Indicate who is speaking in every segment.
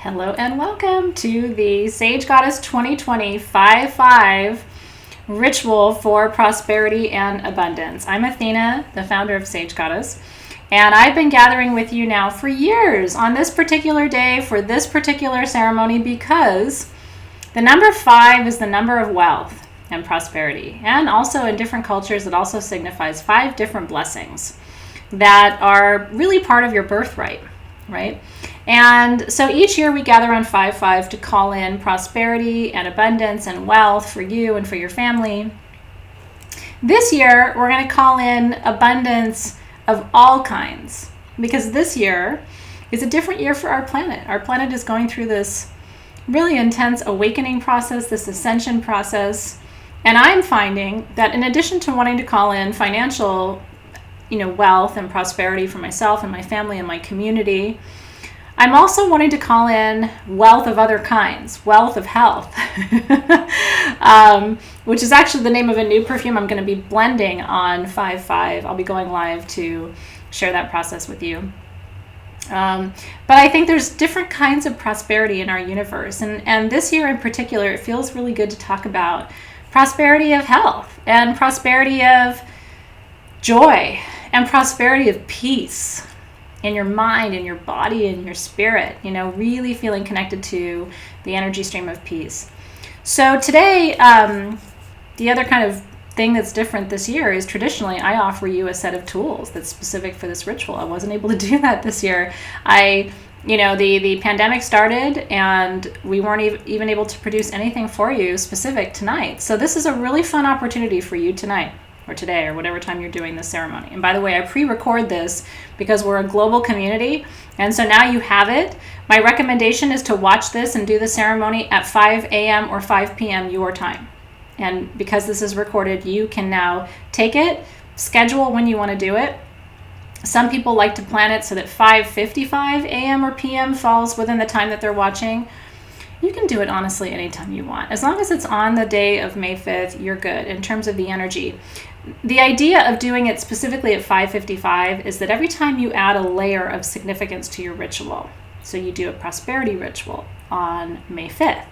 Speaker 1: Hello and welcome to the Sage Goddess 2020 5-5 ritual for prosperity and abundance. I'm Athena, the founder of Sage Goddess, and I've been gathering with you now for years on this particular day for this particular ceremony because the number 5 is the number of wealth and prosperity. And also in different cultures, it also signifies 5 different blessings that are really part of your birthright, right? And so each year we gather on 5-5 to call in prosperity and abundance and wealth for you and for your family. This year we're going to call in abundance of all kinds because this year is a different year for our planet. Our planet is going through this really intense awakening process, this ascension process. And I'm finding that in addition to wanting to call in financial, wealth and prosperity for myself and my family and my community, I'm also wanting to call in wealth of other kinds, wealth of health, which is actually the name of a new perfume I'm going to be blending on 5-5. I'll be going live to share that process with you. But I think there's different kinds of prosperity in our universe. And this year in particular, it feels really good to talk about prosperity of health and prosperity of joy and prosperity of peace in your mind, in your body, in your spirit, really feeling connected to the energy stream of peace. So today, the other kind of thing that's different this year is traditionally I offer you a set of tools that's specific for this ritual. I wasn't able to do that this year. The pandemic started and we weren't even able to produce anything for you specific tonight. So this is a really fun opportunity for you tonight or today or whatever time you're doing this ceremony. And by the way, I pre-record this because we're a global community. And so now you have it. My recommendation is to watch this and do the ceremony at 5 a.m. or 5 p.m. your time. And because this is recorded, you can now take it, schedule when you want to do it. Some people like to plan it so that 5:55 a.m. or p.m. falls within the time that they're watching. You can do it honestly anytime you want. As long as it's on the day of May 5th, you're good in terms of the energy. The idea of doing it specifically at 5:55 is that every time you add a layer of significance to your ritual, so you do a prosperity ritual on May 5th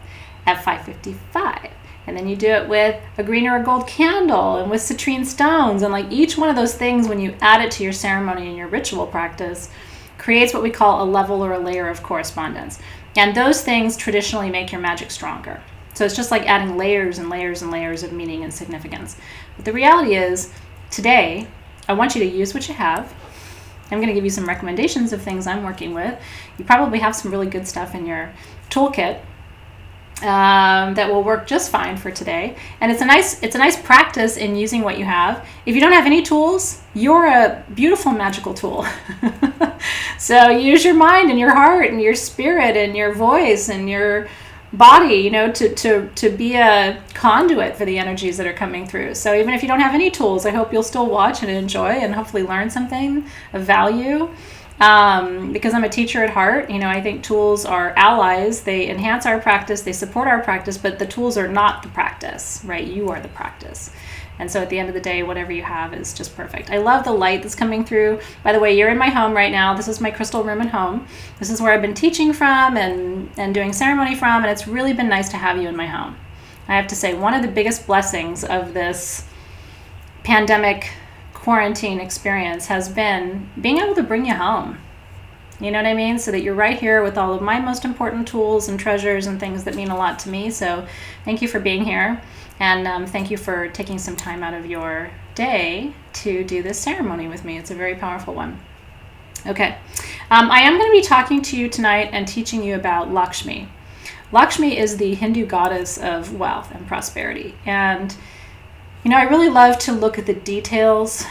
Speaker 1: at 5:55, and then you do it with a green or a gold candle and with citrine stones, and each one of those things, when you add it to your ceremony and your ritual practice, creates what we call a level or a layer of correspondence. And those things traditionally make your magic stronger. So it's just like adding layers and layers and layers of meaning and significance. But the reality is, today, I want you to use what you have. I'm going to give you some recommendations of things I'm working with. You probably have some really good stuff in your toolkit that will work just fine for today. And it's a nice practice in using what you have. If you don't have any tools, you're a beautiful magical tool. So use your mind and your heart and your spirit and your voice and your body, to be a conduit for the energies that are coming through. So even if you don't have any tools, I hope you'll still watch and enjoy and hopefully learn something of value. Because I'm a teacher at heart, I think tools are allies. They enhance our practice, they support our practice, but the tools are not the practice, right? You are the practice. And so at the end of the day, whatever you have is just perfect. I love the light that's coming through. By the way, you're in my home right now. This is my crystal room at home. This is where I've been teaching from and doing ceremony from, and it's really been nice to have you in my home. I have to say, one of the biggest blessings of this pandemic quarantine experience has been being able to bring you home. You know what I mean? So that you're right here with all of my most important tools and treasures and things that mean a lot to me. So thank you for being here. And thank you for taking some time out of your day to do this ceremony with me. It's a very powerful one. Okay. I am going to be talking to you tonight and teaching you about Lakshmi. Lakshmi is the Hindu goddess of wealth and prosperity. And I really love to look at the details.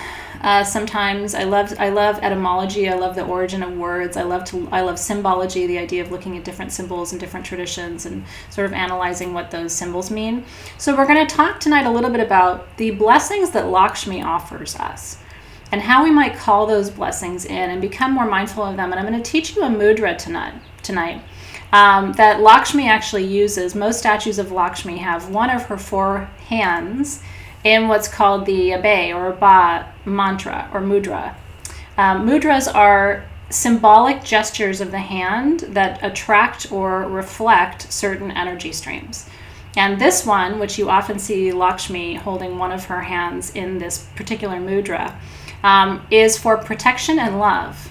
Speaker 1: Sometimes I love etymology. I love the origin of words. I love symbology, the idea of looking at different symbols and different traditions and sort of analyzing what those symbols mean. So we're going to talk tonight a little bit about the blessings that Lakshmi offers us and how we might call those blessings in and become more mindful of them. And I'm going to teach you a mudra tonight that Lakshmi actually uses. Most statues of Lakshmi have one of her 4 hands in what's called the Abe or Ba mantra or mudra. Mudras are symbolic gestures of the hand that attract or reflect certain energy streams. And this one, which you often see Lakshmi holding one of her hands in this particular mudra, is for protection and love.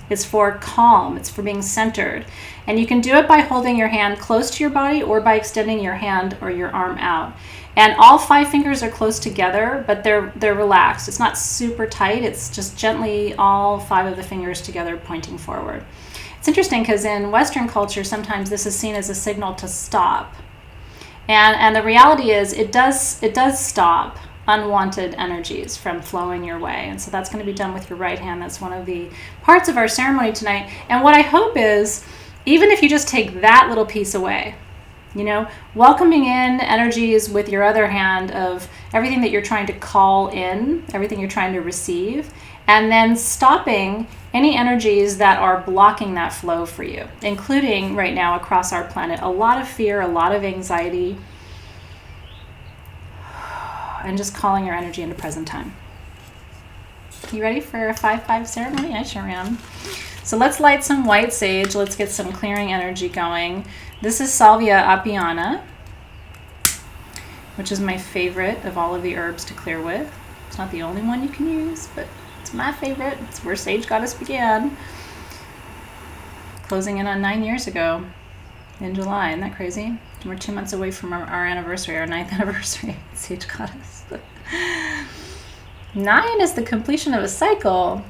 Speaker 1: It's for calm. It's for being centered. And you can do it by holding your hand close to your body or by extending your hand or your arm out. And all 5 fingers are close together, but they're relaxed. It's not super tight. It's just gently all 5 of the fingers together pointing forward. It's interesting because in Western culture, sometimes this is seen as a signal to stop. And the reality is it does stop unwanted energies from flowing your way. And so that's going to be done with your right hand. That's one of the parts of our ceremony tonight. And what I hope is, even if you just take that little piece away, welcoming in energies with your other hand of everything that you're trying to call in, everything you're trying to receive, and then stopping any energies that are blocking that flow for you, including right now across our planet, a lot of fear, a lot of anxiety, and just calling your energy into present time. You ready for a 5-5 ceremony? I sure am. So let's light some white sage. Let's get some clearing energy going. This is Salvia apiana, which is my favorite of all of the herbs to clear with. It's not the only one you can use, but it's my favorite. It's where Sage Goddess began. Closing in on 9 years ago in July. Isn't that crazy? We're 2 months away from our anniversary, our 9th anniversary, Sage Goddess. 9 is the completion of a cycle.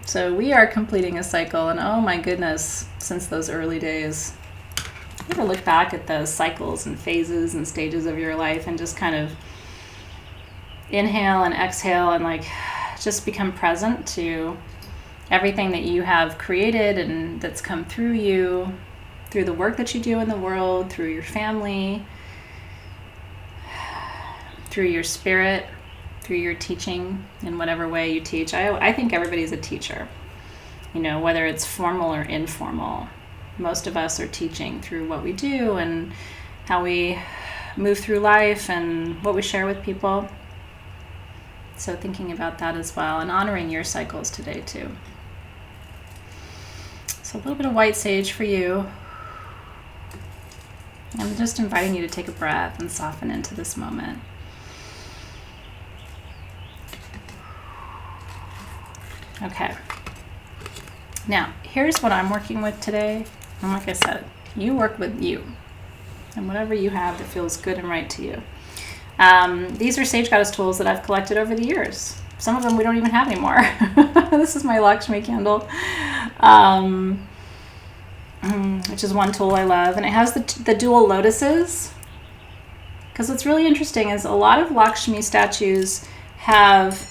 Speaker 1: So we are completing a cycle, and oh my goodness, since those early days. You ever look back at the cycles and phases and stages of your life and just kind of inhale and exhale and just become present to everything that you have created and that's come through you, through the work that you do in the world, through your family, through your spirit, through your teaching in whatever way you teach. I think everybody's a teacher, whether it's formal or informal. Most of us are teaching through what we do and how we move through life and what we share with people. So thinking about that as well and honoring your cycles today too. So a little bit of white sage for you. I'm just inviting you to take a breath and soften into this moment. Okay. Now, here's what I'm working with today. And like I said, you work with you and whatever you have that feels good and right to you. These are Sage Goddess tools that I've collected over the years. Some of them we don't even have anymore. This is my Lakshmi candle, which is one tool I love. And it has the dual lotuses. Because what's really interesting is a lot of Lakshmi statues have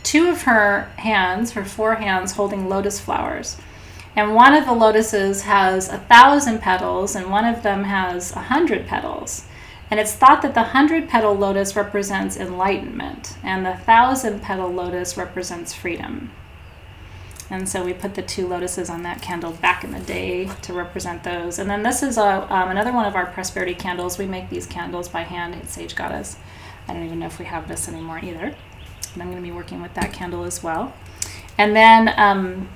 Speaker 1: 2 of her hands, her 4 hands, holding lotus flowers. And one of the lotuses has 1,000 petals, and one of them has 100 petals. And it's thought that the 100-petal lotus represents enlightenment, and the 1,000-petal lotus represents freedom. And so we put the 2 lotuses on that candle back in the day to represent those. And then this is another one of our prosperity candles. We make these candles by hand at Sage Goddess. I don't even know if we have this anymore either. And I'm going to be working with that candle as well. And then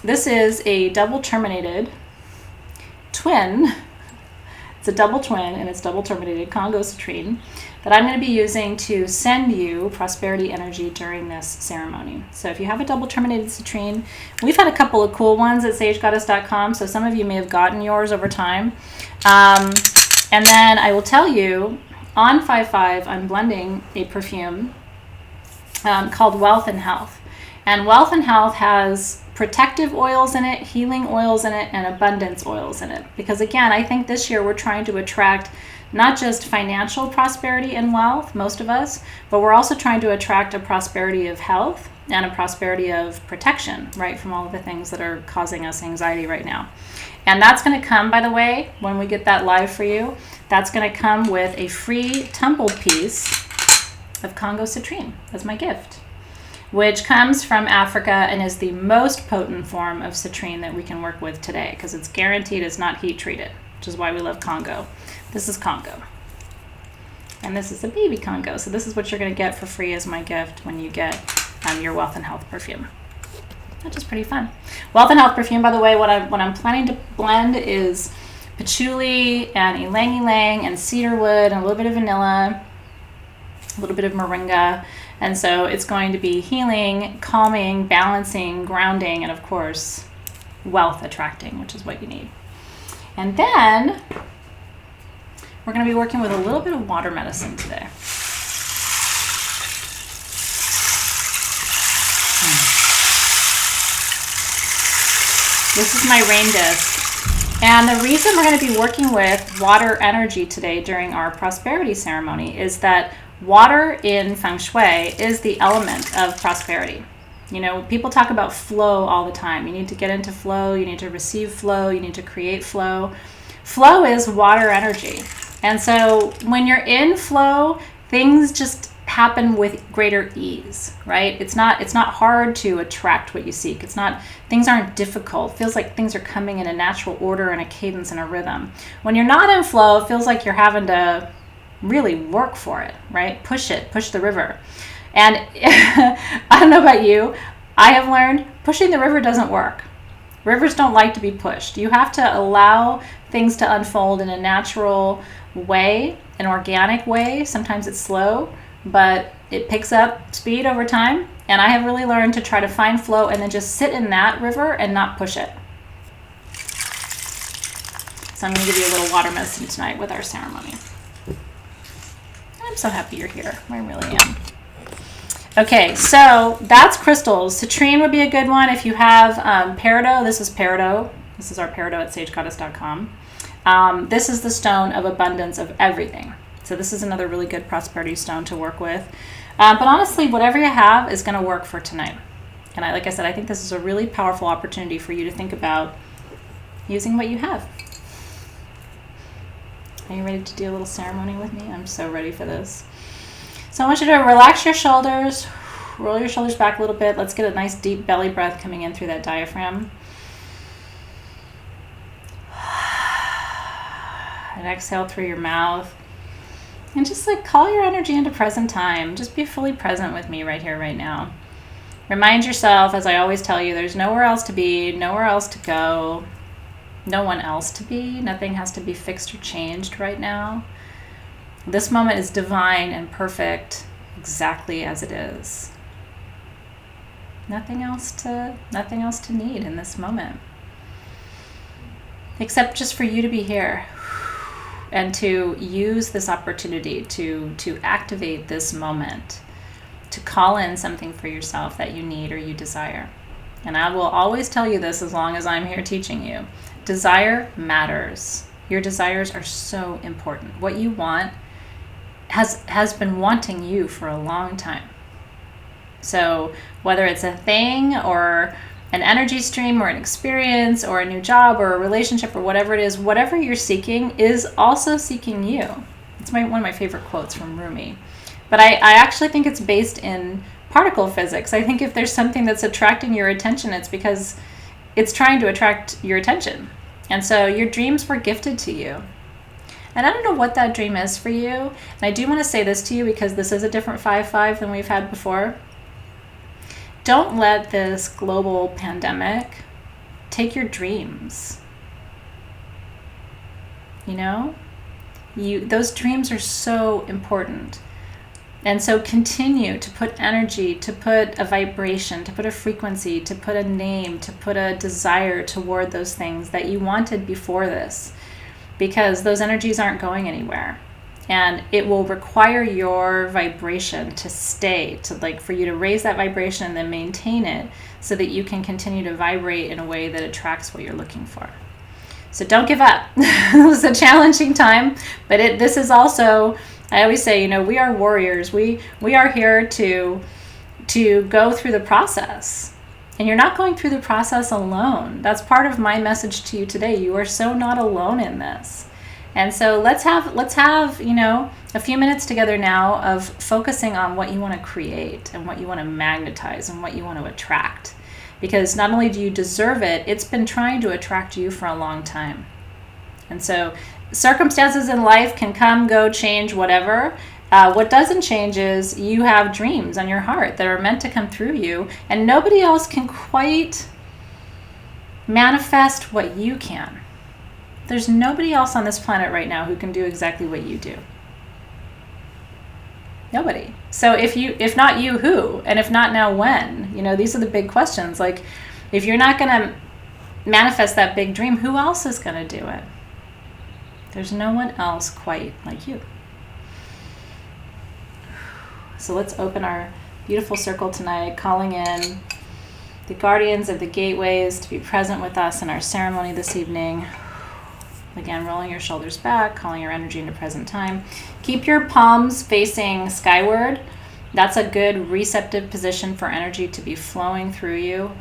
Speaker 1: this is a double terminated twin. It's a double twin and it's double terminated Congo citrine that I'm going to be using to send you prosperity energy during this ceremony. So if you have a double terminated citrine, we've had a couple of cool ones at sagegoddess.com, so some of you may have gotten yours over time. And then I will tell you, on 5/5, I'm blending a perfume called Wealth and Health. And Wealth and Health has protective oils in it, healing oils in it, and abundance oils in it. Because again, I think this year we're trying to attract not just financial prosperity and wealth, most of us, but we're also trying to attract a prosperity of health and a prosperity of protection, right, from all of the things that are causing us anxiety right now. And that's going to come, by the way, when we get that live for you, that's going to come with a free tumbled piece of Congo citrine as my gift, which comes from Africa and is the most potent form of citrine that we can work with today because it's guaranteed it's not heat treated, which is why we love Congo. This is Congo. And this is a baby Congo. So this is what you're going to get for free as my gift when you get your Wealth and Health perfume. which is pretty fun. Wealth and Health perfume, by the way, what I'm planning to blend is patchouli and ylang ylang and cedarwood and a little bit of vanilla, a little bit of moringa. And so it's going to be healing, calming, balancing, grounding, and of course, wealth attracting, which is what you need. And then we're going to be working with a little bit of water medicine today. This is my rain disc. And the reason we're going to be working with water energy today during our prosperity ceremony is that water in Feng Shui is the element of prosperity. You know, people talk about flow all the time. You need to get into flow, you need to receive flow, you need to create flow. Flow is water energy. And so when you're in flow, things just happen with greater ease, right? It's not hard to attract what you seek. Things aren't difficult. It feels like things are coming in a natural order and a cadence and a rhythm. When you're not in flow, it feels like you're having to really work for it, right? Push the river. And I don't know about you, I have learned pushing the river doesn't work. Rivers don't like to be pushed. You have to allow things to unfold in a natural way, an organic way. Sometimes it's slow, but it picks up speed over time. And I have really learned to try to find flow and then just sit in that river and not push it. So I'm going to give you a little water medicine tonight with our ceremony. I'm so happy you're here. I really am. Okay, so that's crystals. Citrine would be a good one if you have peridot. This is peridot. This is our peridot at sagegoddess.com. This is the stone of abundance of everything. So this is another really good prosperity stone to work with. But honestly, whatever you have is going to work for tonight. And like I said, I think this is a really powerful opportunity for you to think about using what you have. Are you ready to do a little ceremony with me? I'm so ready for this. So I want you to relax your shoulders, roll your shoulders back a little bit. Let's get a nice deep belly breath coming in through that diaphragm. And exhale through your mouth. And just like call your energy into present time. Just be fully present with me right here, right now. Remind yourself, as I always tell you, there's nowhere else to be, nowhere else to go, no one else to be. Nothing has to be fixed or changed right now. This moment is divine and perfect exactly as it is. Nothing else to need in this moment. Except just for you to be here and to use this opportunity to activate this moment, to call in something for yourself that you need or you desire. And I will always tell you this as long as I'm here teaching you. Desire matters. Your desires are so important. What you want has been wanting you for a long time. So whether it's a thing or an energy stream or an experience or a new job or a relationship or whatever it is, whatever you're seeking is also seeking you. It's one of my favorite quotes from Rumi. But I actually think it's based in particle physics. I think if there's something that's attracting your attention, it's because it's trying to attract your attention. And so your dreams were gifted to you. And I don't know what that dream is for you. And I do want to say this to you because this is a different 5-5 than we've had before. Don't let this global pandemic take your dreams. You know? Those dreams are so important. And so continue to put energy, to put a vibration, to put a frequency, to put a name, to put a desire toward those things that you wanted before this. Because those energies aren't going anywhere. And it will require your vibration to stay, for you to raise that vibration and then maintain it so that you can continue to vibrate in a way that attracts what you're looking for. So don't give up. This is a challenging time, but this is also, I always say, we are warriors. We are here to go through the process. And you're not going through the process alone. That's part of my message to you today. You are so not alone in this. And so let's have a few minutes together now of focusing on what you want to create and what you want to magnetize and what you want to attract. Because not only do you deserve it, it's been trying to attract you for a long time. And so circumstances in life can come, go, change, whatever. What doesn't change is you have dreams on your heart that are meant to come through you, and nobody else can quite manifest what you can. There's nobody else on this planet right now who can do exactly what you do. Nobody. So if not you, who? And if not now, when? These are the big questions. Like, if you're not going to manifest that big dream, who else is going to do it? There's no one else quite like you. So let's open our beautiful circle tonight, calling in the guardians of the gateways to be present with us in our ceremony this evening. Again, rolling your shoulders back, calling your energy into present time. Keep your palms facing skyward. That's a good receptive position for energy to be flowing through you.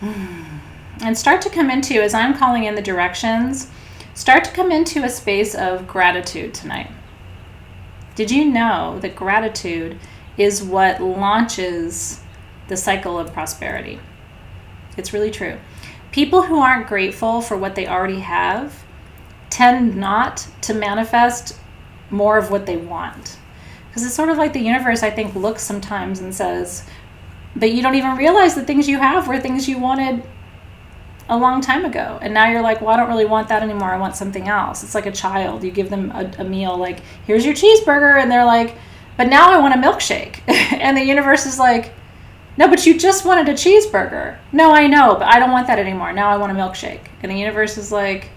Speaker 1: And start to come into, as I'm calling in the directions, start to come into a space of gratitude tonight. Did you know that gratitude is what launches the cycle of prosperity? It's really true. People who aren't grateful for what they already have tend not to manifest more of what they want. Because it's sort of like the universe, I think, looks sometimes and says, but you don't even realize the things you have were things you wanted a long time ago. And now you're like, well, I don't really want that anymore. I want something else. It's like a child. You give them a meal, like, here's your cheeseburger. And they're like, but now I want a milkshake. And the universe is like, no, but you just wanted a cheeseburger. No, I know, but I don't want that anymore. Now I want a milkshake. And the universe is like,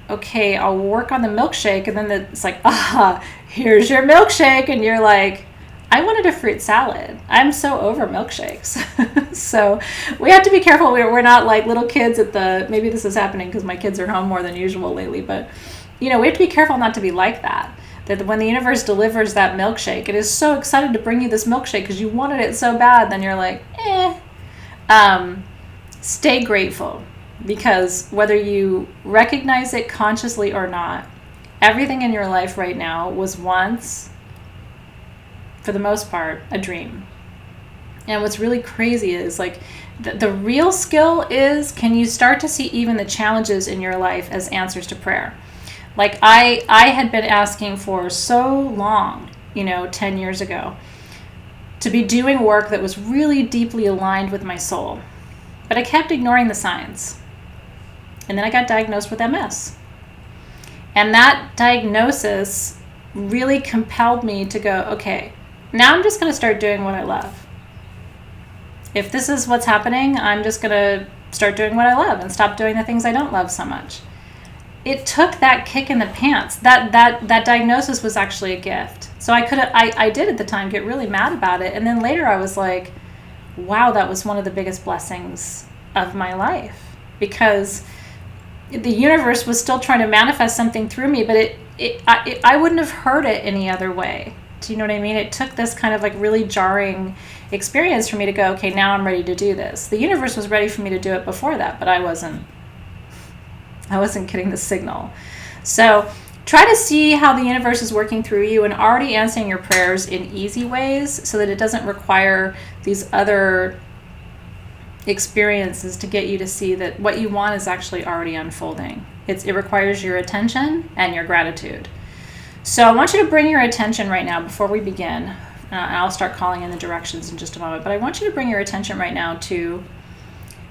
Speaker 1: okay, I'll work on the milkshake. And then it's like, here's your milkshake. And you're like, I wanted a fruit salad. I'm so over milkshakes. So we have to be careful. We're not like little kids maybe this is happening because my kids are home more than usual lately, but we have to be careful not to be like that. That when the universe delivers that milkshake, it is so excited to bring you this milkshake because you wanted it so bad. Then you're like, Stay grateful, because whether you recognize it consciously or not, everything in your life right now was once, for the most part, a dream. And what's really crazy is like the real skill is, can you start to see even the challenges in your life as answers to prayer? Like I had been asking for so long, 10 years ago, to be doing work that was really deeply aligned with my soul. But I kept ignoring the signs. And then I got diagnosed with MS. And that diagnosis really compelled me to go, okay, now I'm just going to start doing what I love. If this is what's happening, I'm just going to start doing what I love and stop doing the things I don't love so much. It took that kick in the pants. That diagnosis was actually a gift. So I did at the time get really mad about it. And then later I was like, wow, that was one of the biggest blessings of my life, because the universe was still trying to manifest something through me, but I wouldn't have heard it any other way. Do you know what I mean? It took this kind of like really jarring experience for me to go, okay, now I'm ready to do this. The universe was ready for me to do it before that, but I wasn't getting the signal. So try to see how the universe is working through you and already answering your prayers in easy ways so that it doesn't require these other experiences to get you to see that what you want is actually already unfolding. It requires your attention and your gratitude. So I want you to bring your attention right now before we begin. And I'll start calling in the directions in just a moment. But I want you to bring your attention right now to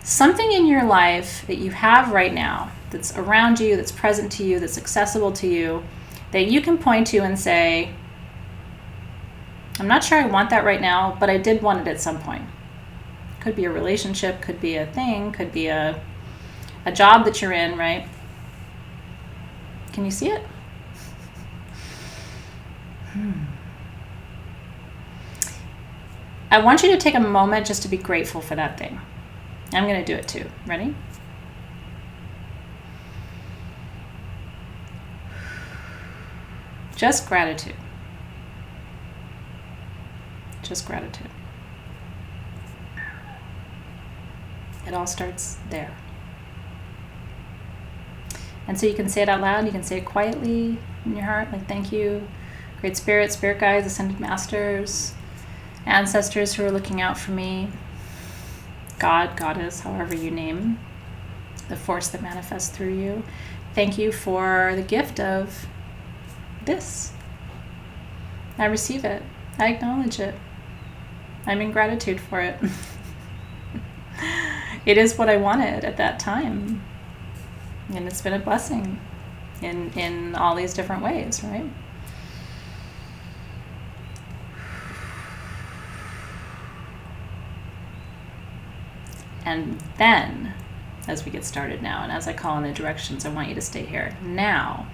Speaker 1: something in your life that you have right now that's around you, that's present to you, that's accessible to you, that you can point to and say, I'm not sure I want that right now, but I did want it at some point. Could be a relationship, could be a thing, could be a job that you're in, right? Can you see it? I want you to take a moment just to be grateful for that thing. I'm going to do it too. Ready? Just gratitude. Just gratitude. It all starts there. And so you can say it out loud. You can say it quietly in your heart, like, thank you, Great Spirit, Spirit Guides, Ascended Masters, ancestors who are looking out for me, God, Goddess, however you name the force that manifests through you. thank you for the gift of this. I receive it. I acknowledge it. I'm in gratitude for it. It is what I wanted at that time. And it's been a blessing in all these different ways, right? And then, as we get started now, and as I call in the directions, I want you to stay here. Now,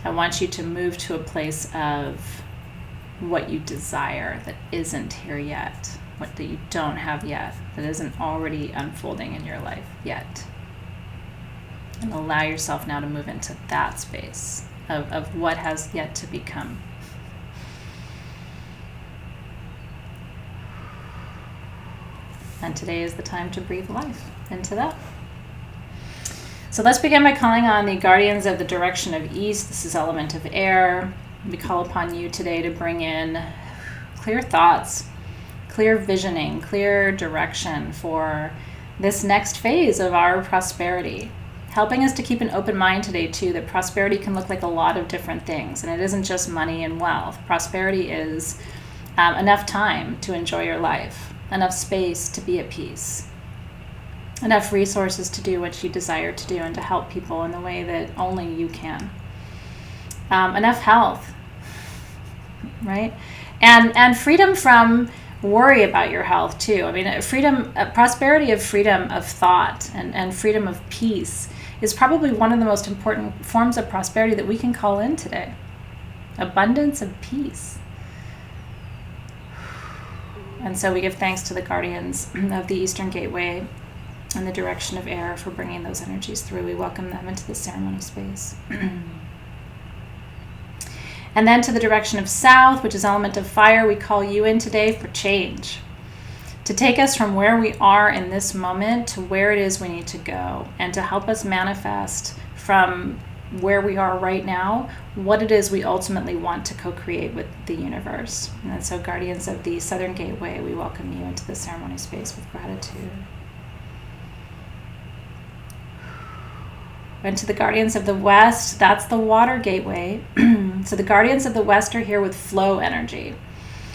Speaker 1: I want you to move to a place of what you desire that isn't here yet, what that you don't have yet, that isn't already unfolding in your life yet. And allow yourself now to move into that space of what has yet to become. And today is the time to breathe life into that. So let's begin by calling on the guardians of the direction of east. This is element of air. We call upon you today to bring in clear thoughts, clear visioning, clear direction for this next phase of our prosperity. Helping us to keep an open mind today too, that prosperity can look like a lot of different things. And it isn't just money and wealth. Prosperity is enough time to enjoy your life, enough space to be at peace, enough resources to do what you desire to do and to help people in the way that only you can. Enough health, right? And freedom from worry about your health too. I mean, prosperity of freedom of thought and freedom of peace is probably one of the most important forms of prosperity that we can call in today. Abundance of peace. And so we give thanks to the guardians of the Eastern Gateway and the direction of air for bringing those energies through. We welcome them into the ceremony space. And then to the direction of south, which is element of fire, we call you in today for change. To take us from where we are in this moment to where it is we need to go, and to help us manifest from where we are right now what it is we ultimately want to co-create with the universe. And so guardians of the Southern Gateway, we welcome you into the ceremony space with gratitude. And to the guardians of the West, that's the water gateway. So the guardians of the West are here with flow energy.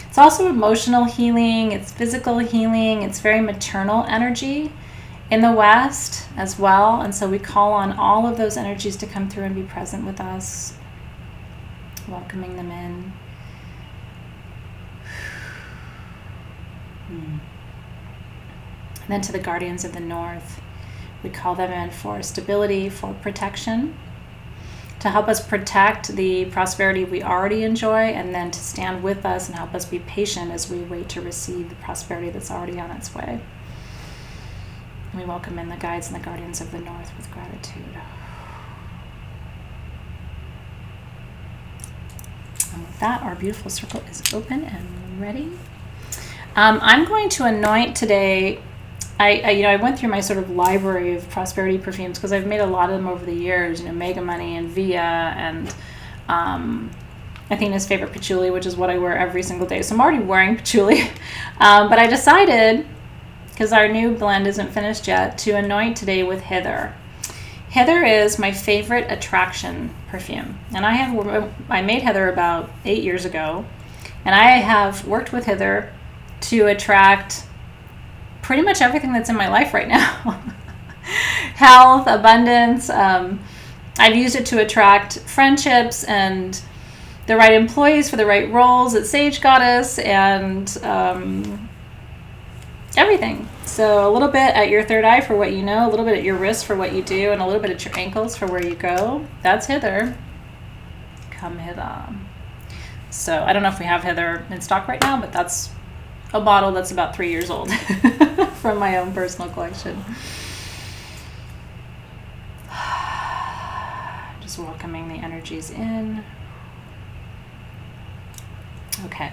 Speaker 1: It's also emotional healing, it's physical healing, it's very maternal energy in the West as well. And so we call on all of those energies to come through and be present with us, welcoming them in. And then to the guardians of the North, we call them in for stability, for protection, to help us protect the prosperity we already enjoy, and then to stand with us and help us be patient as we wait to receive the prosperity that's already on its way. We welcome in the guides and the guardians of the North with gratitude. And with that, our beautiful circle is open and ready. I'm going to anoint today. I went through my sort of library of prosperity perfumes because I've made a lot of them over the years, Mega Money and Via and Athena's favorite patchouli, which is what I wear every single day. So I'm already wearing patchouli. But I decided, because our new blend isn't finished yet, to anoint today with Hither. Hither is my favorite attraction perfume. And I made Hither about 8 years ago. And I have worked with Hither to attract pretty much everything that's in my life right now. Health, abundance. I've used it to attract friendships and the right employees for the right roles at Sage Goddess and everything. So a little bit at your third eye for what you know, a little bit at your wrist for what you do, and a little bit at your ankles for where you go. That's Hither. Come hither. So I don't know if we have Hither in stock right now, but that's a bottle that's about 3 years old from my own personal collection. Just welcoming the energies in. Okay.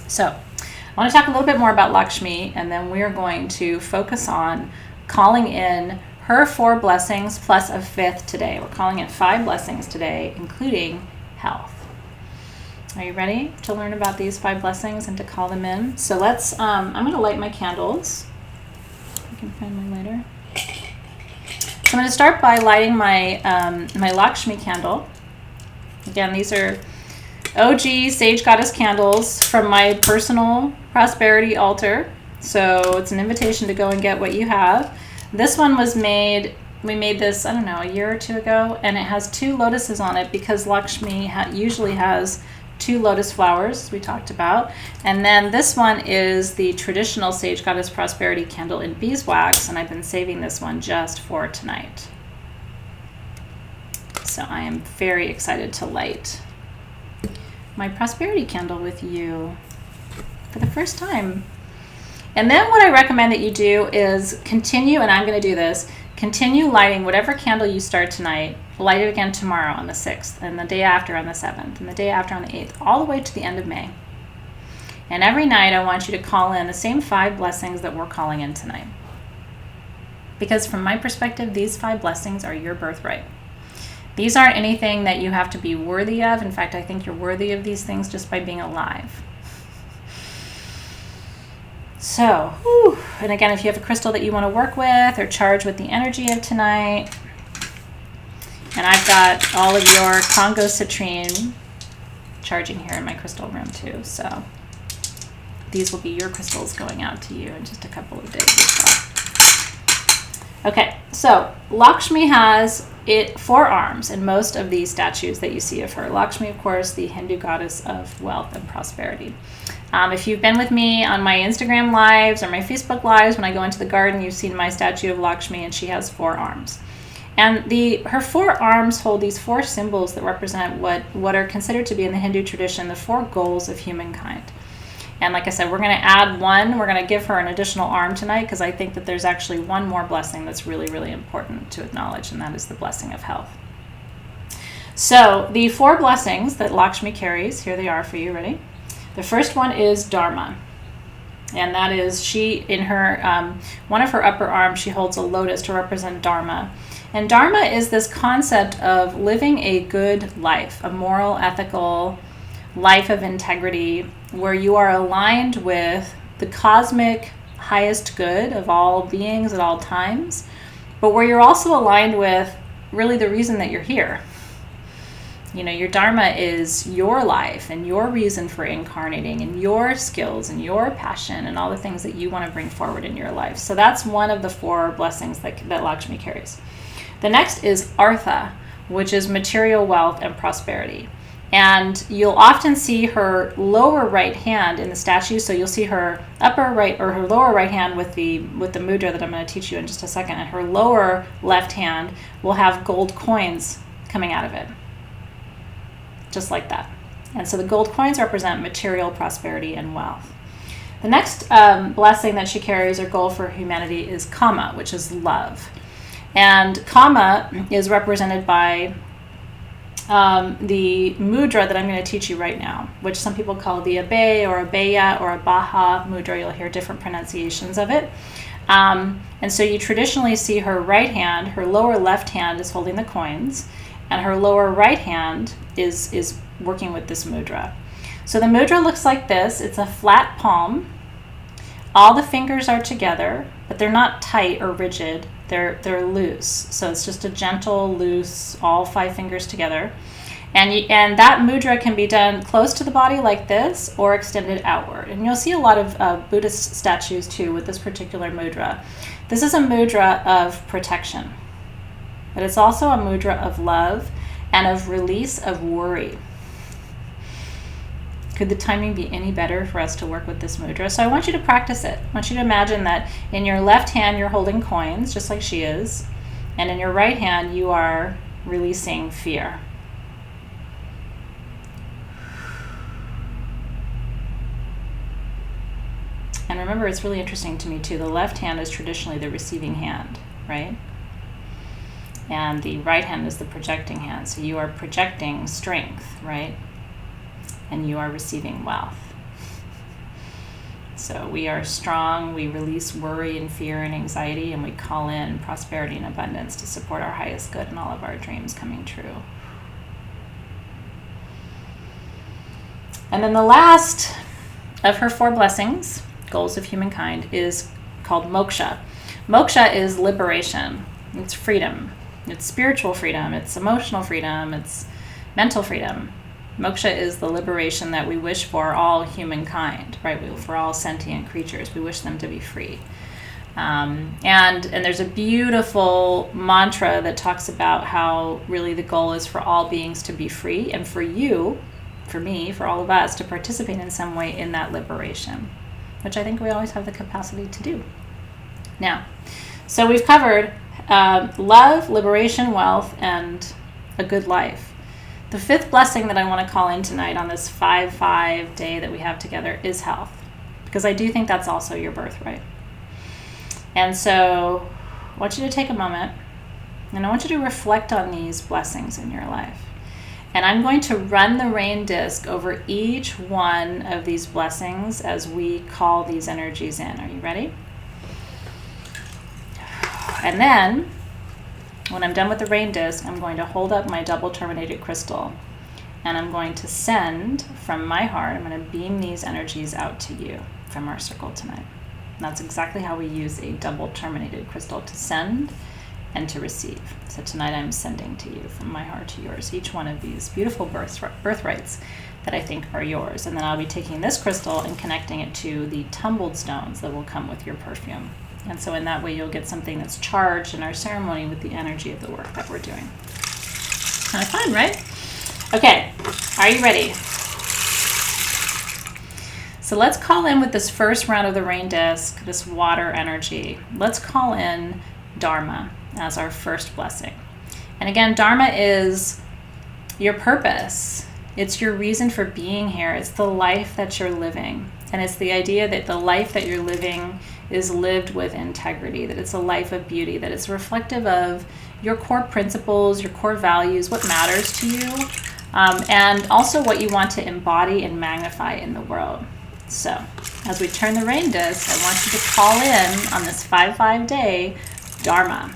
Speaker 1: So I want to talk a little bit more about Lakshmi, and then we're going to focus on calling in her 4 blessings plus a 5th today. We're calling in 5 blessings today, including health. Are you ready to learn about these 5 blessings and to call them in? So let's, I'm going to light my candles. I can find my lighter. I'm going to start by lighting my my Lakshmi candle. Again, these are OG Sage Goddess candles from my personal prosperity altar. So it's an invitation to go and get what you have. This one was made, we made this, I don't know, a year or two ago, and it has 2 lotuses on it because Lakshmi usually has 2 lotus flowers, we talked about. And then this one is the traditional Sage Goddess Prosperity candle in beeswax, and I've been saving this one just for tonight. So I am very excited to light my prosperity candle with you for the first time. And then what I recommend that you do is continue, and I'm going to do this, continue lighting whatever candle you start tonight, light it again tomorrow on the 6th, and the day after on the 7th, and the day after on the 8th, all the way to the end of May. And every night I want you to call in the same 5 blessings that we're calling in tonight. Because from my perspective, these 5 blessings are your birthright. These aren't anything that you have to be worthy of. In fact, I think you're worthy of these things just by being alive. So, and again, if you have a crystal that you want to work with or charge with the energy of tonight, and I've got all of your Congo citrine charging here in my crystal room too. So these will be your crystals going out to you in just a couple of days as well. Okay, so Lakshmi has 4 arms in most of these statues that you see of her. Lakshmi, of course, the Hindu goddess of wealth and prosperity. If you've been with me on my Instagram lives or my Facebook lives, when I go into the garden, you've seen my statue of Lakshmi, and she has 4 arms. And her 4 arms hold these 4 symbols that represent what are considered to be in the Hindu tradition the 4 goals of humankind. And like I said, we're going to add one. We're going to give her an additional arm tonight because I think that there's actually one more blessing that's really, really important to acknowledge, and that is the blessing of health. So the 4 blessings that Lakshmi carries, here they are for you. Ready? The first one is Dharma. And that is she, in her, one of her upper arms, she holds a lotus to represent Dharma. And Dharma is this concept of living a good life, a moral, ethical life of integrity, where you are aligned with the cosmic highest good of all beings at all times, but where you're also aligned with really the reason that you're here. You know, your Dharma is your life and your reason for incarnating and your skills and your passion and all the things that you want to bring forward in your life. So that's one of the 4 blessings that Lakshmi carries. The next is Artha, which is material wealth and prosperity. And you'll often see her lower right hand in the statue. So you'll see her upper right or her lower right hand with the mudra that I'm going to teach you in just a second. And her lower left hand will have gold coins coming out of it. Just like that. And so the gold coins represent material prosperity and wealth. The next blessing that she carries or goal for humanity is Kama, which is love. And Kama is represented by the mudra that I'm going to teach you right now, which some people call the Abe or Abeya or Abaha mudra. You'll hear different pronunciations of it. And so you traditionally see her right hand, her lower left hand is holding the coins, and her lower right hand is working with this mudra. So the mudra looks like this. It's a flat palm. All the fingers are together, but they're not tight or rigid. They're loose. So it's just a gentle, loose, all 5 fingers together. And that mudra can be done close to the body like this or extended outward. And you'll see a lot of Buddhist statues too with this particular mudra. This is a mudra of protection, but it's also a mudra of love and of release of worry. Could the timing be any better for us to work with this mudra? So I want you to practice it. I want you to imagine that in your left hand you're holding coins, just like she is, and in your right hand you are releasing fear. And remember, it's really interesting to me too, the left hand is traditionally the receiving hand, right? And the right hand is the projecting hand. So you are projecting strength, right? And you are receiving wealth. So we are strong, we release worry and fear and anxiety, and we call in prosperity and abundance to support our highest good and all of our dreams coming true. And then the last of her 4 blessings, goals of humankind, is called moksha. Moksha is liberation. It's freedom. It's spiritual freedom. It's emotional freedom. It's mental freedom. Moksha is the liberation that we wish for all humankind, right? For all sentient creatures. We wish them to be free. And there's a beautiful mantra that talks about how really the goal is for all beings to be free, and for you, for me, for all of us to participate in some way in that liberation, which I think we always have the capacity to do. Now, so we've covered love, liberation, wealth, and a good life. The fifth blessing that I want to call in tonight on this 5/5 day that we have together is health, because I do think that's also your birthright. And so I want you to take a moment, and I want you to reflect on these blessings in your life. And I'm going to run the rain disc over each one of these blessings as we call these energies in. Are you ready? And then, when I'm done with the rain disc, I'm going to hold up my double terminated crystal, and I'm going to send from my heart, I'm going to beam these energies out to you from our circle tonight. And that's exactly how we use a double terminated crystal, to send and to receive. So tonight I'm sending to you from my heart to yours, each one of these beautiful birthrights that I think are yours. And then I'll be taking this crystal and connecting it to the tumbled stones that will come with your perfume. And so in that way, you'll get something that's charged in our ceremony with the energy of the work that we're doing. Kind of fun, right? Okay, are you ready? So let's call in with this first round of the rain disc, this water energy. Let's call in Dharma as our first blessing. And again, Dharma is your purpose. It's your reason for being here. It's the life that you're living. And it's the idea that the life that you're living is lived with integrity, that it's a life of beauty, that it's reflective of your core principles, your core values, what matters to you, and also what you want to embody and magnify in the world. So as we turn the rain disc, I want you to call in on this 5/5 day, Dharma.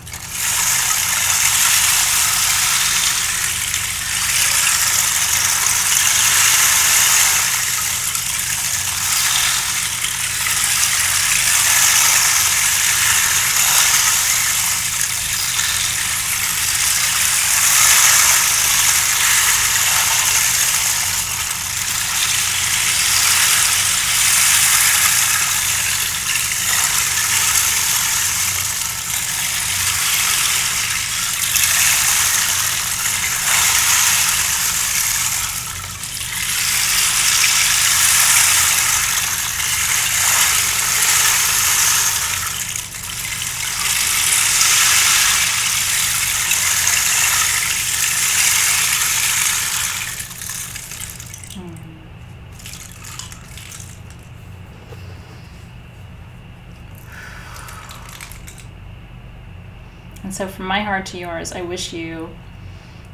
Speaker 1: And so from my heart to yours, I wish you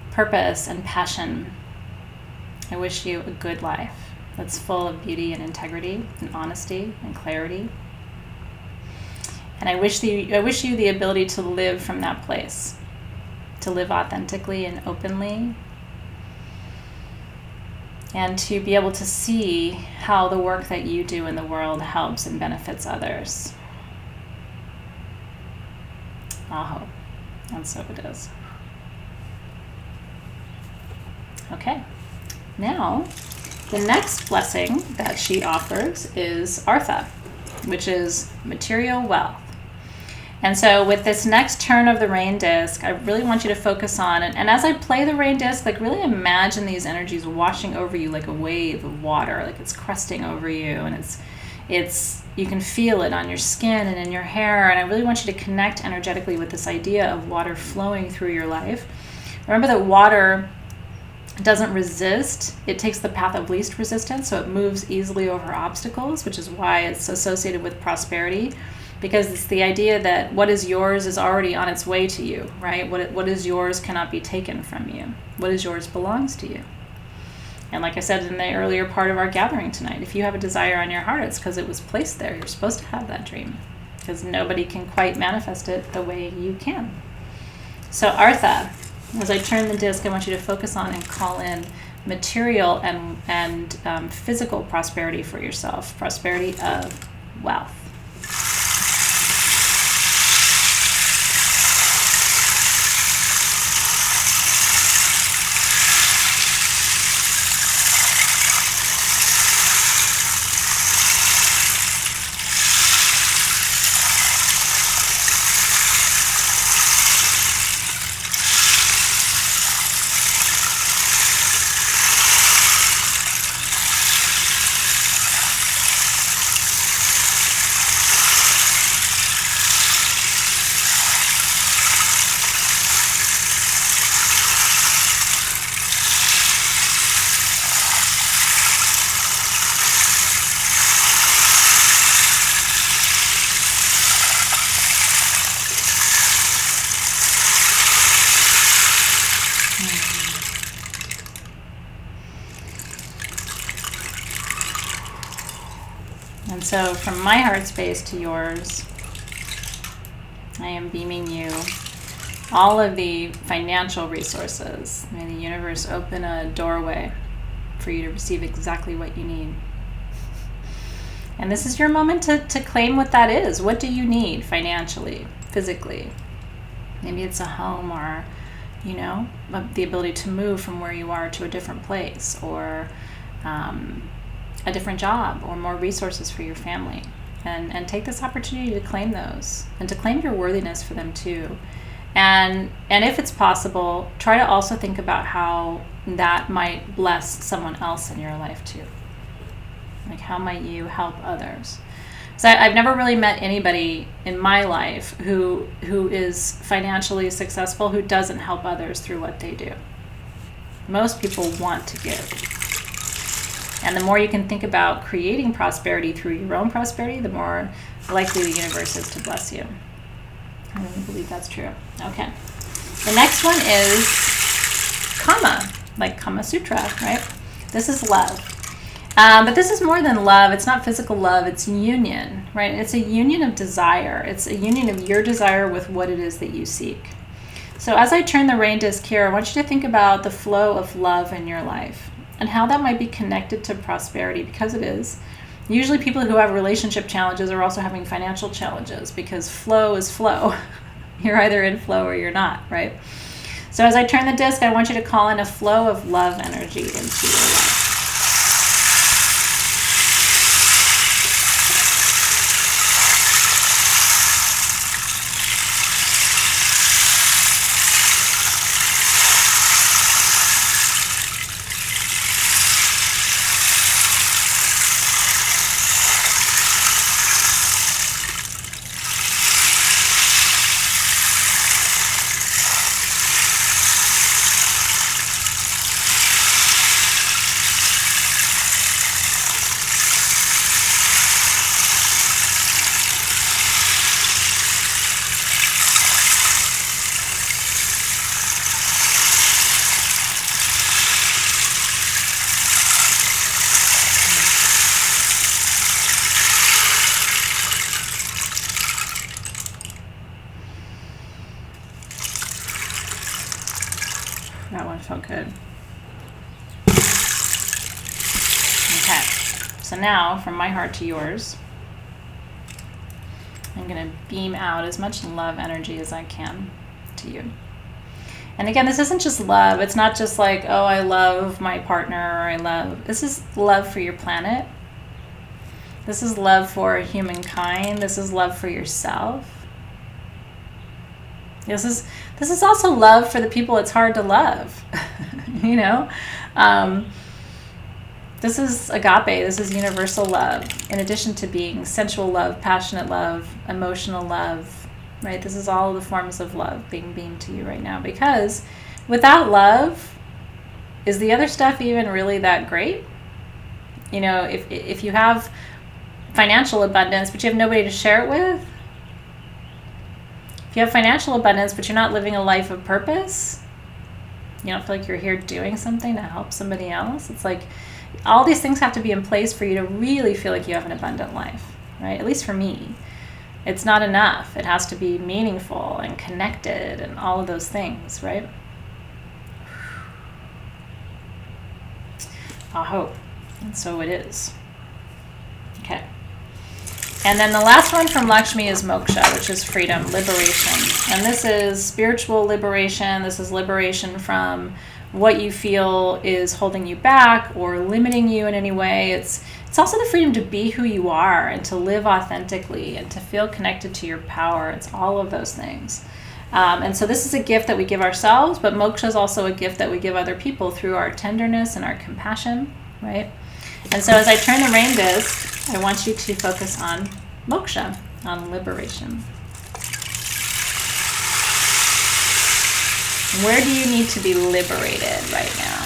Speaker 1: purpose and passion. I wish you a good life that's full of beauty and integrity and honesty and clarity. And I wish you the ability to live from that place, to live authentically and openly, and to be able to see how the work that you do in the world helps and benefits others. Aho. And so it is. Okay. Now, the next blessing that she offers is Artha, which is material wealth. And so with this next turn of the rain disc, I really want you to focus on, and as I play the rain disc, like really imagine these energies washing over you like a wave of water, like it's crusting over you, and it's you can feel it on your skin and in your hair. And I really want you to connect energetically with this idea of water flowing through your life. Remember that water doesn't resist. It takes the path of least resistance, so it moves easily over obstacles, which is why it's associated with prosperity, because it's the idea that what is yours is already on its way to you, right? What is yours cannot be taken from you. What is yours belongs to you. And like I said in the earlier part of our gathering tonight, if you have a desire on your heart, it's because it was placed there. You're supposed to have that dream, because nobody can quite manifest it the way you can. So Artha, as I turn the disc, I want you to focus on and call in material and physical prosperity for yourself, prosperity of wealth. And so from my heart space to yours, I am beaming you all of the financial resources. May the universe open a doorway for you to receive exactly what you need. And this is your moment to claim what that is. What do you need financially, physically? Maybe it's a home, or, you know, the ability to move from where you are to a different place, or a different job, or more resources for your family. And take this opportunity to claim those, and to claim your worthiness for them too. And if it's possible, try to also think about how that might bless someone else in your life too. Like, how might you help others? So I've never really met anybody in my life who is financially successful who doesn't help others through what they do. Most people want to give. And the more you can think about creating prosperity through your own prosperity, the more likely the universe is to bless you. I really believe that's true. Okay. The next one is Kama, like Kama Sutra, right? This is love. But this is more than love. It's not physical love. It's union, right? It's a union of desire. It's a union of your desire with what it is that you seek. So as I turn the rain disc here, I want you to think about the flow of love in your life and how that might be connected to prosperity, because it is. Usually people who have relationship challenges are also having financial challenges, because flow is flow. You're either in flow or you're not, right? So as I turn the disc, I want you to call in a flow of love energy into your life. That one felt good. Okay, so now from my heart to yours, I'm going to beam out as much love energy as I can to you. And again, this isn't just love. It's not just like, oh, I love my partner, or this is love for your planet. This is love for humankind. This is love for yourself. This is also love for the people it's hard to love. You know, this is agape. This is universal love. In addition to being sensual love, passionate love, emotional love, right? This is all the forms of love being beamed to you right now. Because without love, is the other stuff even really that great? You know, if you have financial abundance, but you have nobody to share it with. If you have financial abundance, but you're not living a life of purpose, you don't feel like you're here doing something to help somebody else. It's like all these things have to be in place for you to really feel like you have an abundant life, right? At least for me. It's not enough. It has to be meaningful and connected and all of those things, right? I hope. And so it is. Okay. And then the last one from Lakshmi is moksha, which is freedom, liberation. And this is spiritual liberation. This is liberation from what you feel is holding you back or limiting you in any way. It's also the freedom to be who you are and to live authentically and to feel connected to your power. It's all of those things. And so this is a gift that we give ourselves, but moksha is also a gift that we give other people through our tenderness and our compassion, right? And so as I turn the rain disc, I want you to focus on moksha, on liberation. Where do you need to be liberated right now?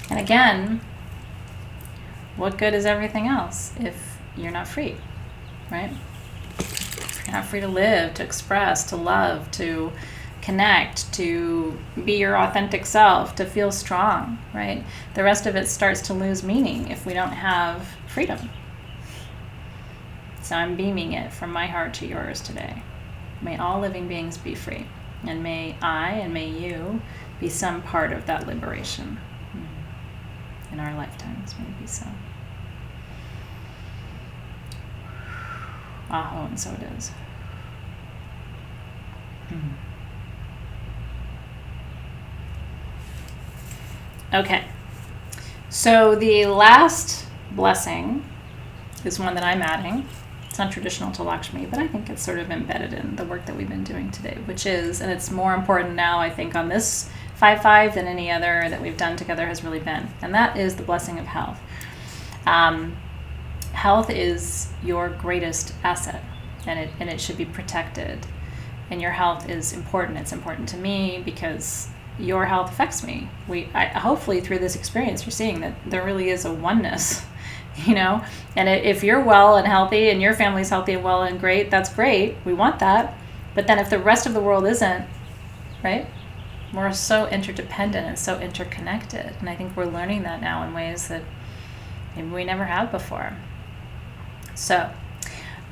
Speaker 1: And again, what good is everything else if you're not free, right? You're not free to live, to express, to love, to connect, to be your authentic self, to feel strong, right? The rest of it starts to lose meaning if we don't have freedom. So I'm beaming it from my heart to yours today. May all living beings be free. And may I and may you be some part of that liberation in our lifetimes. May it be so. Aho, and so it is. Okay. So the last blessing is one that I'm adding. It's not traditional to Lakshmi, but I think it's sort of embedded in the work that we've been doing today, which is, and it's more important now, I think, on this 5-5 than any other that we've done together has really been, and that is the blessing of health. Health is your greatest asset, and it should be protected. And your health is important. It's important to me because your health affects me. Hopefully through this experience, you're seeing that there really is a oneness, and if you're well and healthy and your family's healthy and well and great, that's great. We want that. But then if the rest of the world isn't, right? We're so interdependent and so interconnected. And I think we're learning that now in ways that maybe we never have before. So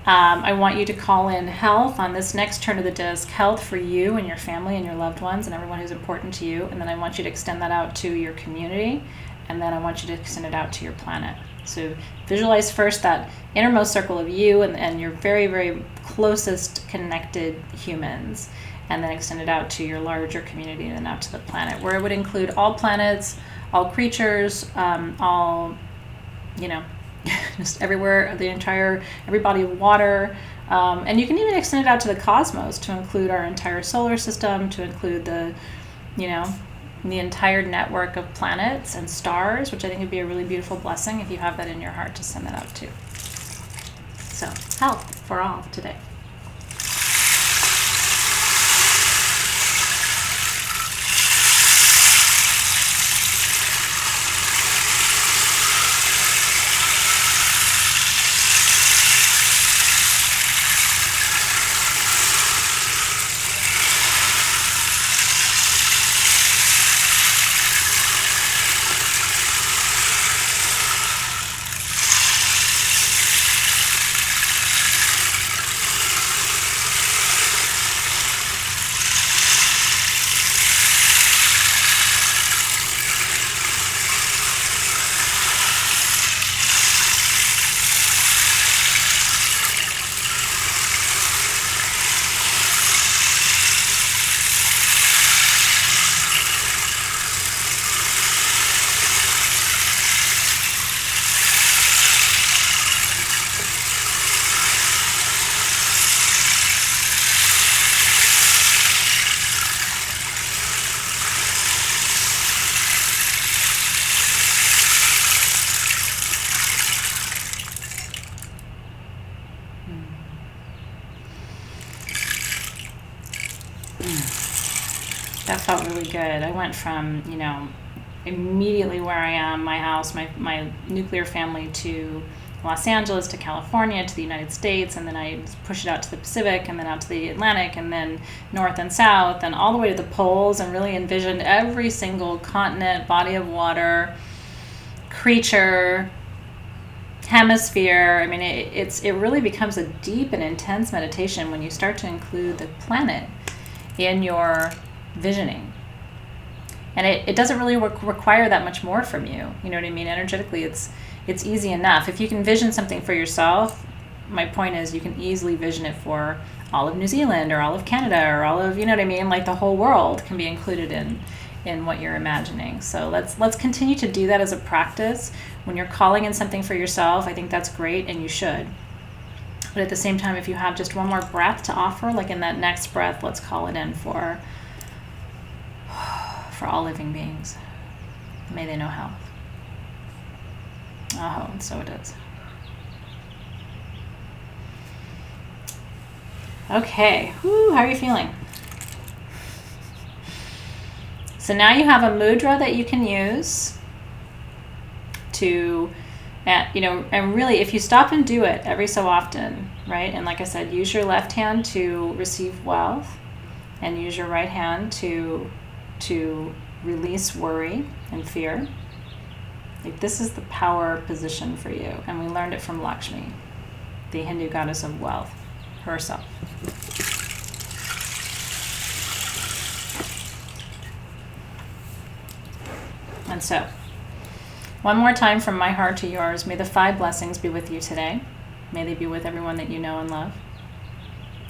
Speaker 1: I want you to call in health on this next turn of the disc, health for you and your family and your loved ones and everyone who's important to you. And then I want you to extend that out to your community. And then I want you to extend it out to your planet. So visualize first that innermost circle of you and your very, very closest connected humans. And then extend it out to your larger community and then out to the planet, where it would include all planets, all creatures, all, just everywhere, every body of water. And you can even extend it out to the cosmos to include our entire solar system, to include the entire network of planets and stars, which I think would be a really beautiful blessing if you have that in your heart to send that out to. So, health for all today. That felt really good. I went from, immediately where I am, my house, my nuclear family, to Los Angeles, to California, to the United States, and then I pushed it out to the Pacific, and then out to the Atlantic, and then north and south, and all the way to the poles, and really envisioned every single continent, body of water, creature, hemisphere. I mean, it really becomes a deep and intense meditation when you start to include the planet in your visioning. And it doesn't really require that much more from you. You know what I mean? Energetically, it's easy enough. If you can vision something for yourself, my point is you can easily vision it for all of New Zealand or all of Canada or all of, like the whole world can be included in what you're imagining. So let's continue to do that as a practice. When you're calling in something for yourself, I think that's great, and you should. But at the same time, if you have just one more breath to offer, like in that next breath, let's call it in for all living beings. May they know health. Oh, and so it is. Okay, how are you feeling? So now you have a mudra that you can use. to, and really, if you stop and do it every so often, right? And like I said, use your left hand to receive wealth, and use your right hand to release worry and fear. Like, this is the power position for you. And we learned it from Lakshmi, the Hindu goddess of wealth herself. And so, one more time from my heart to yours, may the 5 blessings be with you today. May they be with everyone that you know and love.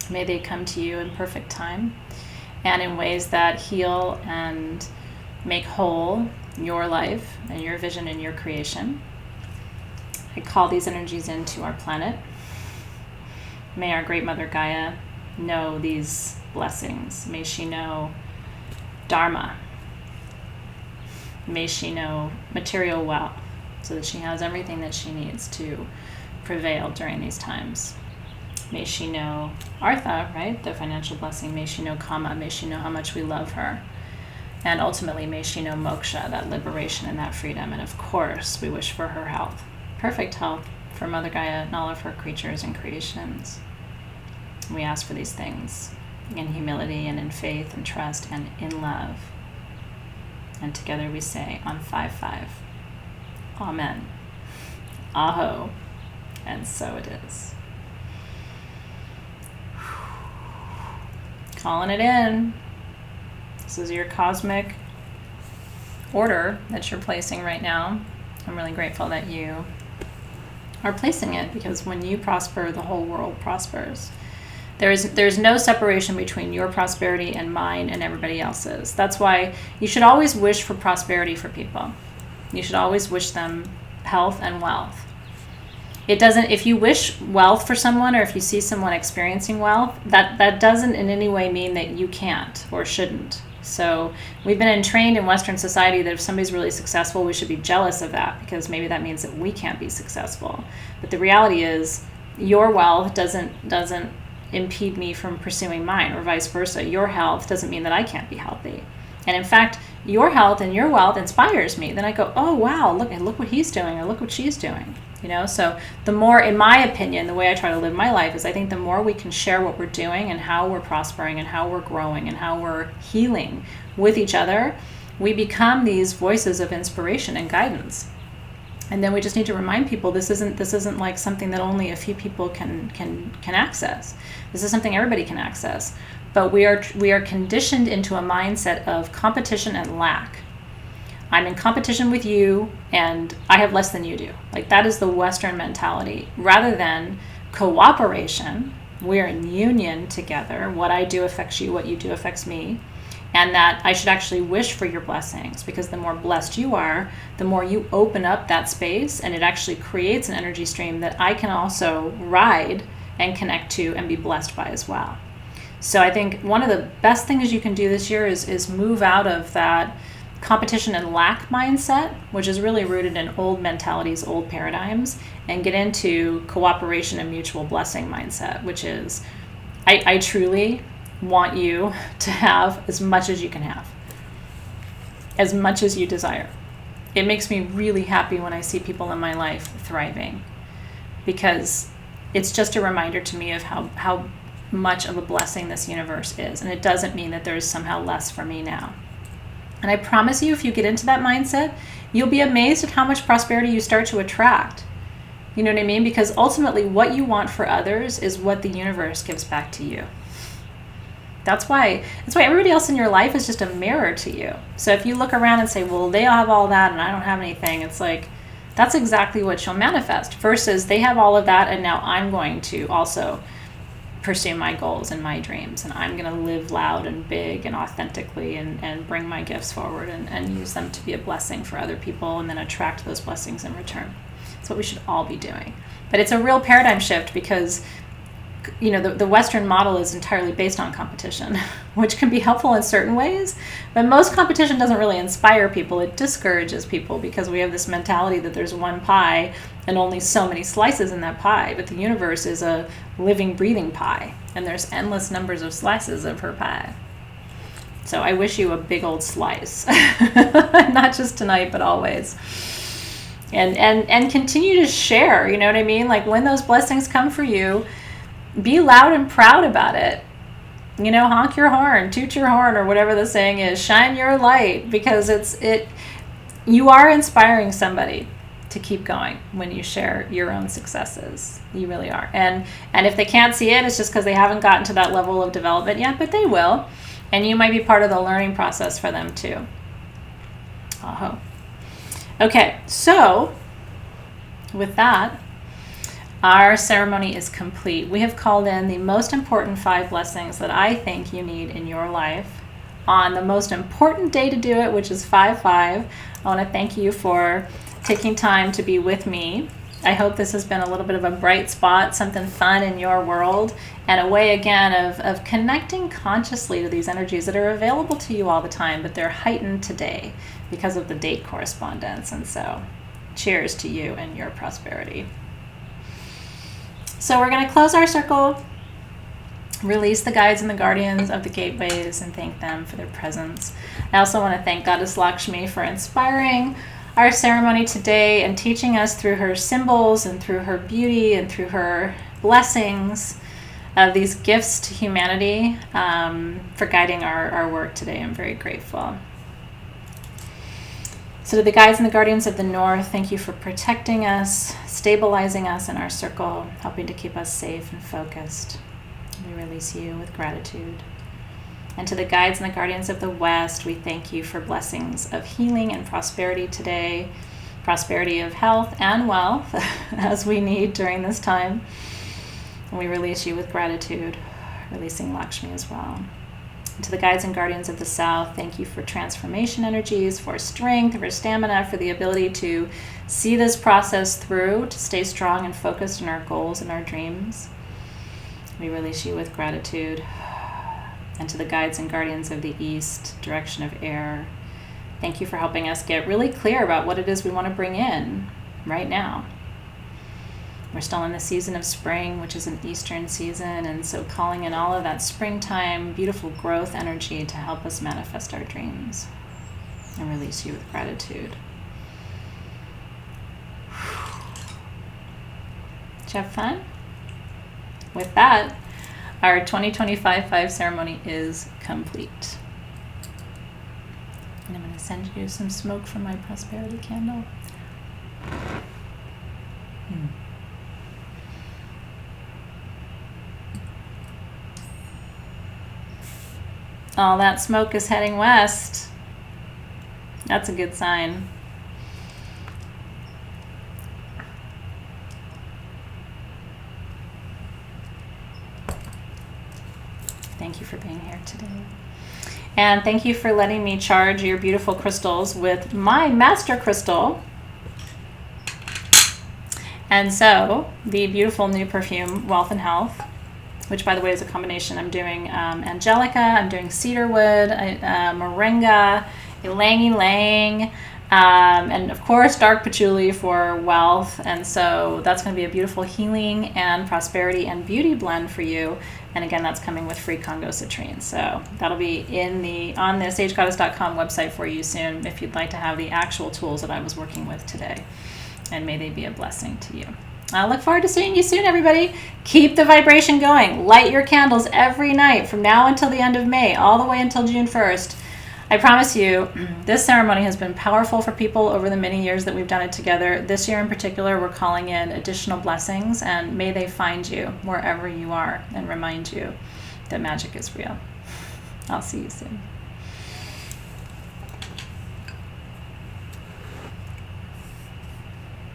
Speaker 1: May they come to you in perfect time and in ways that heal and make whole your life and your vision and your creation. I call these energies into our planet. May our great Mother Gaia know these blessings. May she know Dharma. May she know material wealth, so that she has everything that she needs to prevail during these times. May she know Artha, right, the financial blessing. May she know Kama. May she know how much we love her. And ultimately, may she know moksha, that liberation and that freedom. And of course, we wish for her health, perfect health for Mother Gaia and all of her creatures and creations. We ask for these things in humility and in faith and trust and in love. And together we say on 5-5, Amen, Aho, and so it is. Calling it in. This is your cosmic order that you're placing right now. I'm really grateful that you are placing it, because when you prosper, the whole world prospers. There's no separation between your prosperity and mine and everybody else's. That's why you should always wish for prosperity for people. You should always wish them health and wealth. It doesn't, if you wish wealth for someone, or if you see someone experiencing wealth, that doesn't in any way mean that you can't or shouldn't. So we've been trained in Western society that if somebody's really successful, we should be jealous of that, because maybe that means that we can't be successful. But the reality is, your wealth doesn't impede me from pursuing mine, or vice versa. Your health doesn't mean that I can't be healthy. And in fact, your health and your wealth inspires me. Then I go, oh wow, look what he's doing, or look what she's doing. So the more, in my opinion, the way I try to live my life is, I think the more we can share what we're doing and how we're prospering and how we're growing and how we're healing with each other, we become these voices of inspiration and guidance. And then we just need to remind people, this isn't like something that only a few people can access. This is something everybody can access. But we are conditioned into a mindset of competition and lack. I'm in competition with you and I have less than you do. Like, that is the Western mentality. Rather than cooperation, we're in union together. What I do affects you, what you do affects me. And that I should actually wish for your blessings, because the more blessed you are, the more you open up that space, and it actually creates an energy stream that I can also ride and connect to and be blessed by as well. So I think one of the best things you can do this year is move out of that competition and lack mindset, which is really rooted in old mentalities, old paradigms, and get into cooperation and mutual blessing mindset, which is, I truly want you to have as much as you can have, as much as you desire. It makes me really happy when I see people in my life thriving, because it's just a reminder to me of how much of a blessing this universe is. And it doesn't mean that there's somehow less for me now. And I promise you, if you get into that mindset, you'll be amazed at how much prosperity you start to attract. You know what I mean? Because ultimately what you want for others is what the universe gives back to you. That's why everybody else in your life is just a mirror to you. So if you look around and say, well, they have all that and I don't have anything, it's like, that's exactly what you'll manifest. Versus they have all of that and now I'm going to also pursue my goals and my dreams, and I'm going to live loud and big and authentically and bring my gifts forward and use them to be a blessing for other people, and then attract those blessings in return. That's what we should all be doing. But it's a real paradigm shift, because the Western model is entirely based on competition, which can be helpful in certain ways, but most competition doesn't really inspire people. It discourages people, because we have this mentality that there's one pie and only so many slices in that pie, but the universe is a living, breathing pie, and there's endless numbers of slices of her pie. So I wish you a big old slice, not just tonight, but always. and continue to share, you know what I mean? Like when those blessings come for you, be loud and proud about it. You know, honk your horn, toot your horn, or whatever the saying is, shine your light, because you are inspiring somebody to keep going when you share your own successes. You really are. And if they can't see it, it's just because they haven't gotten to that level of development yet, but they will. And you might be part of the learning process for them too. Uh-huh. Okay, so with that, our ceremony is complete. We have called in the most important 5 blessings that I think you need in your life on the most important day to do it, which is 5/5. I want to thank you for taking time to be with me. I hope this has been a little bit of a bright spot, something fun in your world, and a way again of connecting consciously to these energies that are available to you all the time, but they're heightened today because of the date correspondence. And so cheers to you and your prosperity. So we're going to close our circle, release the guides and the guardians of the gateways, and thank them for their presence. I also want to thank Goddess Lakshmi for inspiring our ceremony today and teaching us through her symbols and through her beauty and through her blessings of these gifts to humanity, for guiding our work today. I'm very grateful. So to the guides and the guardians of the north, thank you for protecting us, stabilizing us in our circle, helping to keep us safe and focused. We release you with gratitude. And to the guides and the guardians of the west, we thank you for blessings of healing and prosperity today, prosperity of health and wealth as we need during this time. And we release you with gratitude, releasing Lakshmi as well. And to the guides and guardians of the south, thank you for transformation energies, for strength, for stamina, for the ability to see this process through, to stay strong and focused on our goals and our dreams. We release you with gratitude. And to the guides and guardians of the east, direction of air, thank you for helping us get really clear about what it is we want to bring in right now. We're still in the season of spring, which is an Eastern season, and so calling in all of that springtime, beautiful growth energy to help us manifest our dreams. And release you with gratitude. Did you have fun? With that, our 2025-5 ceremony is complete. And I'm going to send you some smoke from my prosperity candle. All that smoke is heading west. That's a good sign. Thank you for being here today. And thank you for letting me charge your beautiful crystals with my master crystal. And so, the beautiful new perfume, Wealth and Health, which by the way is a combination. I'm doing Angelica, I'm doing cedarwood, moringa, ylang ylang, and of course dark patchouli for wealth. And so that's going to be a beautiful healing and prosperity and beauty blend for you. And again, that's coming with free Congo citrine. So that'll be on the sagegoddess.com website for you soon if you'd like to have the actual tools that I was working with today. And may they be a blessing to you. I look forward to seeing you soon, everybody. Keep the vibration going. Light your candles every night from now until the end of May, all the way until June 1st. I promise you, this ceremony has been powerful for people over the many years that we've done it together. This year in particular, we're calling in additional blessings, and may they find you wherever you are and remind you that magic is real. I'll see you soon.